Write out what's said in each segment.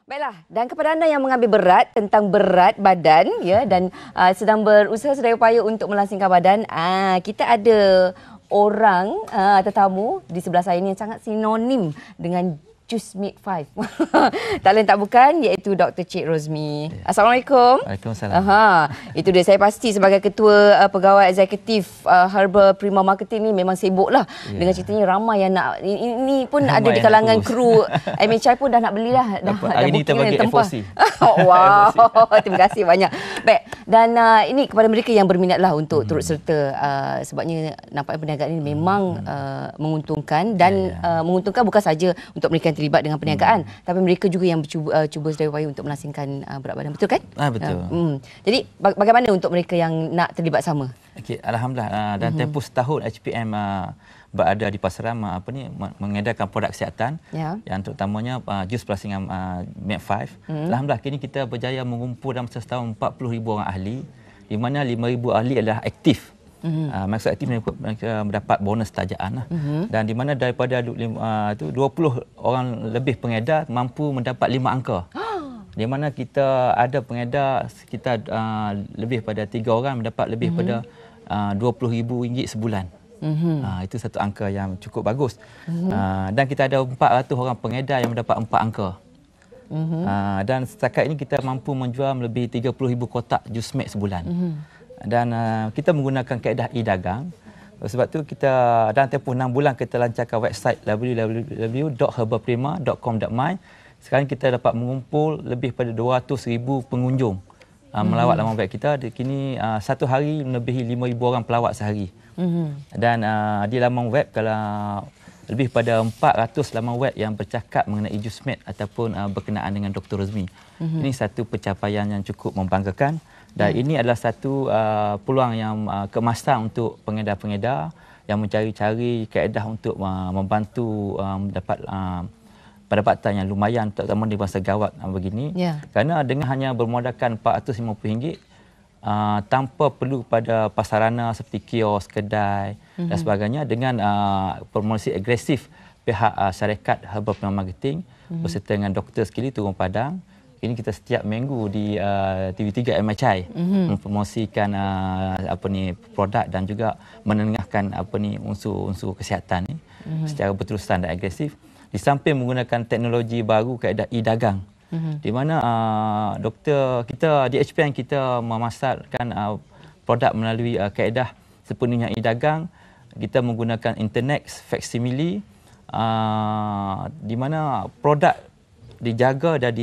Baiklah, dan kepada anda yang mengambil berat tentang berat badan ya dan sedang berusaha sedaya upaya untuk melangsingkan badan, kita ada orang tetamu di sebelah saya ni yang sangat sinonim dengan Just Meat 5. Tak lain tak bukan iaitu Dr. Cik Rozmi. Assalamualaikum. Waalaikumsalam. Itu dia, saya pasti sebagai ketua pegawai eksekutif Herbal Prima Marketing ni memang sibuklah dengan ceritanya ramai yang nak ini pun ramai ada di kalangan kru MHI pun dah nak belilah dah hari ini kita bagi FOC. Wow, terima kasih banyak. Baik, dan ini kepada mereka yang berminatlah untuk turut serta sebabnya nampaknya perniagaan ini memang menguntungkan dan menguntungkan bukan saja untuk mereka yang terlibat dengan perniagaan, tapi mereka juga yang cuba sedaya upaya untuk melangsingkan berat badan. Betul kan? Betul. Jadi bagaimana untuk mereka yang nak terlibat sama? Okey, alhamdulillah dan tempoh setahun HPM berada di pasaran mengedarkan produk kesihatan yang terutamanya jus pelasingan Med 5. Alhamdulillah kini kita berjaya mengumpul dalam setahun 40,000 orang ahli, di mana 5,000 ahli adalah aktif. Maksud aktif mereka mendapat bonus tajaan lah. Dan di mana daripada 20 orang lebih pengedar mampu mendapat 5 angka. Di mana kita ada pengedar sekitar lebih pada 3 orang mendapat lebih pada RM20,000 sebulan. Itu satu angka yang cukup bagus. Dan kita ada 400 orang pengedar yang mendapat 4 angka. Dan setakat ini kita mampu menjual lebih 30,000 kotak jus Med sebulan. Dan kita menggunakan kaedah e-dagang. Sebab tu kita dalam tempoh 6 bulan kita lancarkan website www.herbalprima.com.my. Sekarang kita dapat mengumpul lebih pada 200,000 pengunjung melawat laman web kita. Kini satu hari melebihi 5,000 orang pelawat sehari. Dan di laman web kalau lebih pada 400 laman web yang bercakap mengenai jus Med ataupun berkenaan dengan Dr. Rozmi. Ini satu pencapaian yang cukup membanggakan. Dan ini adalah satu peluang yang keemasan untuk pengedar-pengedar yang mencari-cari kaedah untuk membantu mendapat pendapatan yang lumayan, terutama di masa gawat begini. Kerana dengan hanya bermodalkan RM450 tanpa perlu pada pasarana seperti kios, kedai dan sebagainya, dengan promosi agresif pihak syarikat Herbal Prima Marketing beserta dengan doktor sekali turun padang. Ini kita setiap minggu di TV3 MHI mempromosikan produk dan juga menengahkan unsur-unsur kesihatan ni secara berterusan dan agresif. Di samping menggunakan teknologi baru kaedah e-dagang, di mana doktor kita di HPM kita memasarkan produk melalui kaedah sepenuhnya e-dagang. Kita menggunakan internet facsimile, di mana produk dijaga dan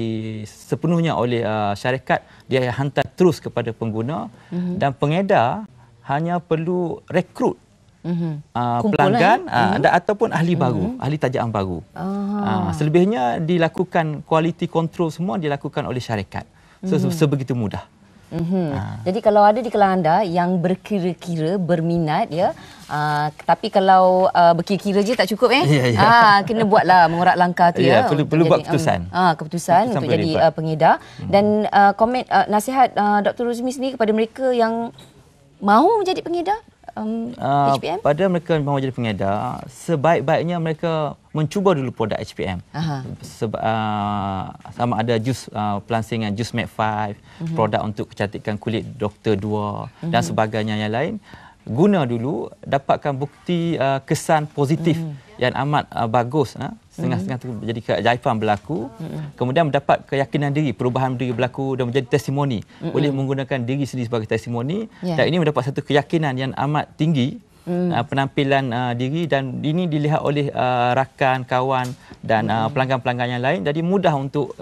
sepenuhnya oleh syarikat, dia hantar terus kepada pengguna dan pengedar hanya perlu rekrut pelanggan ataupun ahli baru, ahli tajaan baru. Selebihnya dilakukan quality control, semua dilakukan oleh syarikat. Sebegitu mudah. Jadi kalau ada di kalangan anda yang berkira-kira berminat tapi kalau berkira-kira je tak cukup kena buatlah mengurat langkah tu perlu buat keputusan. Keputusan untuk jadi pengedar. Dan komen nasihat Dr. Rozmi sendiri kepada mereka yang mahu menjadi pengedar HPM? Pada mereka yang mahu jadi pengedar, sebaik-baiknya mereka mencuba dulu produk HPM. Sama ada jus pelansingan jus Med 5, produk untuk kecantikan kulit Dr. 2 dan sebagainya yang lain. Guna dulu, dapatkan bukti kesan positif yang amat bagus. Setengah-setengah itu menjadi keajaiban berlaku. Kemudian mendapat keyakinan diri, perubahan diri berlaku dan menjadi testimoni. Boleh menggunakan diri sendiri sebagai testimoni. Dan ini mendapat satu keyakinan yang amat tinggi, penampilan diri, dan ini dilihat oleh rakan, kawan dan pelanggan-pelanggan yang lain. Jadi mudah untuk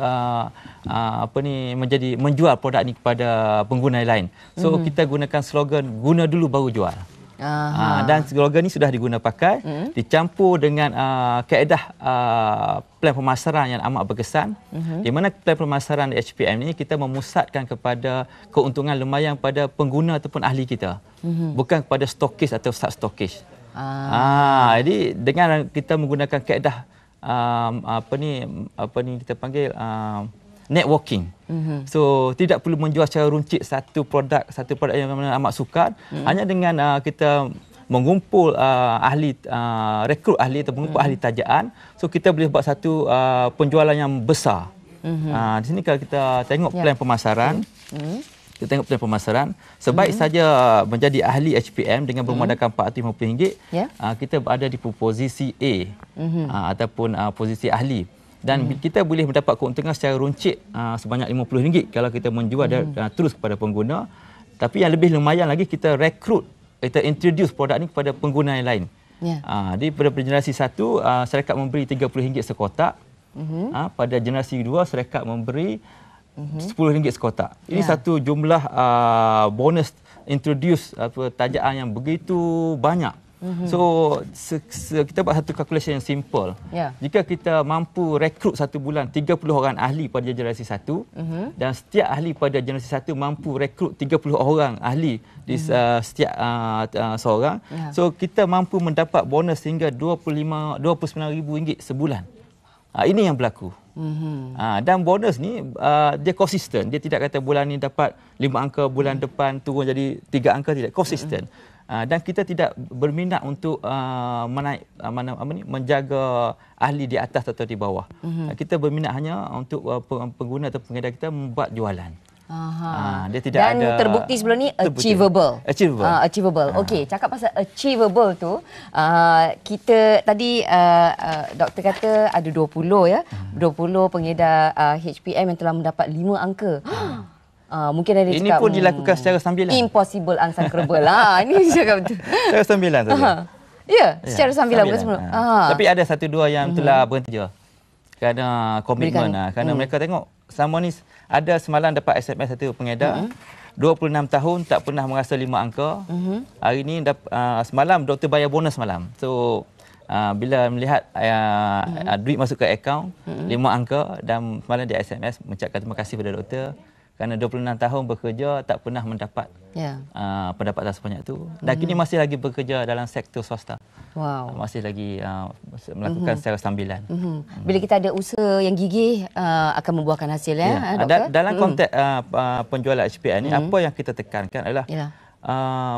menjual produk ini kepada pengguna yang lain. So kita gunakan slogan guna dulu baru jual. Dan slogan ini sudah diguna pakai, dicampur dengan kaedah plan pemasaran yang amat berkesan, di mana plan pemasaran di HPM ini kita memusatkan kepada keuntungan lumayan pada pengguna ataupun ahli kita, bukan kepada stokis atau sub-stokis. Jadi dengan kita menggunakan kaedah kita panggil networking. So tidak perlu menjual secara runcit satu produk yang amat sukar. Hanya dengan kita mengumpul rekrut ahli atau mengumpul ahli tajaan, so kita boleh buat satu penjualan yang besar. Di sini kalau kita tengok plan pemasaran, kita tengok plan pemasaran, sebaik saja menjadi ahli HPM dengan bermodalkan RM450, kita berada di posisi A ataupun posisi ahli. Dan kita boleh mendapat keuntungan secara runcit sebanyak RM50 kalau kita menjual terus kepada pengguna. Tapi yang lebih lumayan lagi, kita rekrut, kita introduce produk ni kepada pengguna yang lain. Jadi pada generasi 1, syarikat memberi RM30 sekotak. Pada generasi 2, syarikat memberi RM10 sekotak. Ini satu jumlah bonus introduce tajaan yang begitu banyak. So kita buat satu calculation yang simple. Jika kita mampu rekrut satu bulan 30 orang ahli pada generasi 1 dan setiap ahli pada generasi 1 mampu rekrut 30 orang ahli di setiap seorang, so kita mampu mendapat bonus hingga RM29,000 sebulan. Ini yang berlaku. Dan bonus ni dia konsisten. Dia tidak kata bulan ni dapat 5 angka, bulan depan turun jadi 3 angka, tidak. Konsisten. Dan kita tidak berminat untuk menjaga ahli di atas atau di bawah. Kita berminat hanya untuk pengguna atau pengedar kita membuat jualan. Dia tidak dan ada, terbukti sebelum ni achievable. Achievable. Okey, cakap pasal achievable tu, kita tadi doktor kata ada 20 ya. 20 pengedar HPM yang telah mendapat 5 angka. Mungkin ada ini pun dilakukan secara sambilan. Impossible unsubscribable. Ini cakap betul. Secara sambilan saja. Ya, secara sambilan bukan sebelum. Tapi ada satu dua yang telah berhenti je. Kerana komitmen. Kerana mereka tengok selama ni ada semalam dapat SMS satu pengedar, 26 tahun tak pernah merasa 5 angka. Hari ni semalam doktor bayar bonus malam. So bila melihat duit masuk ke akaun 5 angka, dan semalam dia SMS mengucapkan terima kasih kepada doktor kerana 26 tahun bekerja tak pernah mendapat pendapatan sebanyak itu. Dan kini masih lagi bekerja dalam sektor swasta. Masih lagi melakukan secara sambilan. Bila kita ada usaha yang gigih akan membuahkan hasil doktor? Dalam konteks penjualan HPM ni, apa yang kita tekankan adalah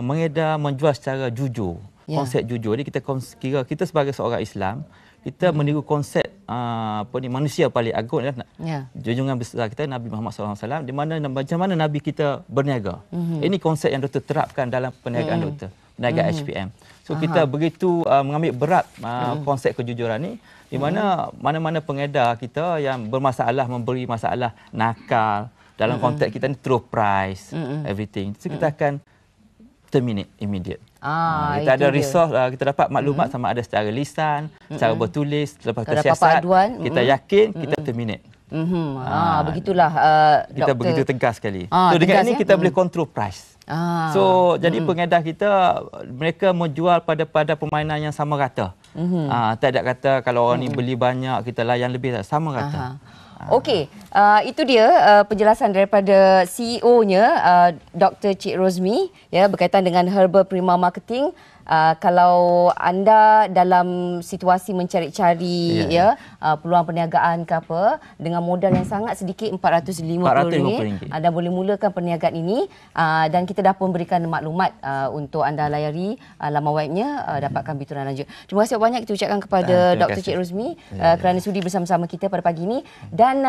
mengedar, menjual secara jujur. Konsep jujur. Jadi kita kira kita sebagai seorang Islam, kita meniru konsep manusia paling agung adalah junjungan besar kita Nabi Muhammad SAW, di mana macam mana Nabi kita berniaga. Ini konsep yang doktor terapkan dalam perniagaan doktor, perniagaan HPM. So kita begitu mengambil berat konsep kejujuran ni, di mana mana-mana pengedar kita yang bermasalah, memberi masalah, nakal, dalam konteks kita ni throw price, everything. So kita akan terminate immediate. Kita ada resource, kita dapat maklumat sama ada secara lisan, secara bertulis, lepas kita siasat, kita yakin, kita terminate. Begitulah kita doktor. Begitu tegas sekali. So dengan ini kita boleh control price. So jadi pengedar kita, mereka menjual pada permainan yang sama rata. Tak ada kata kalau orang ni beli banyak kita layan lebih, sama rata. Okey, itu dia penjelasan daripada CEO-nya Dr. Cik Rozmi berkaitan dengan Herbal Prima Marketing. Kalau anda dalam situasi mencari-cari peluang perniagaan ke apa, dengan modal yang sangat sedikit RM450, anda boleh mulakan perniagaan ini, dan kita dah pun berikan maklumat untuk anda layari laman webnya, dapatkan bituran lanjut. Terima kasih banyak kita ucapkan kepada Dr. Cik Rozmi kerana sudi bersama-sama kita pada pagi ini. Dan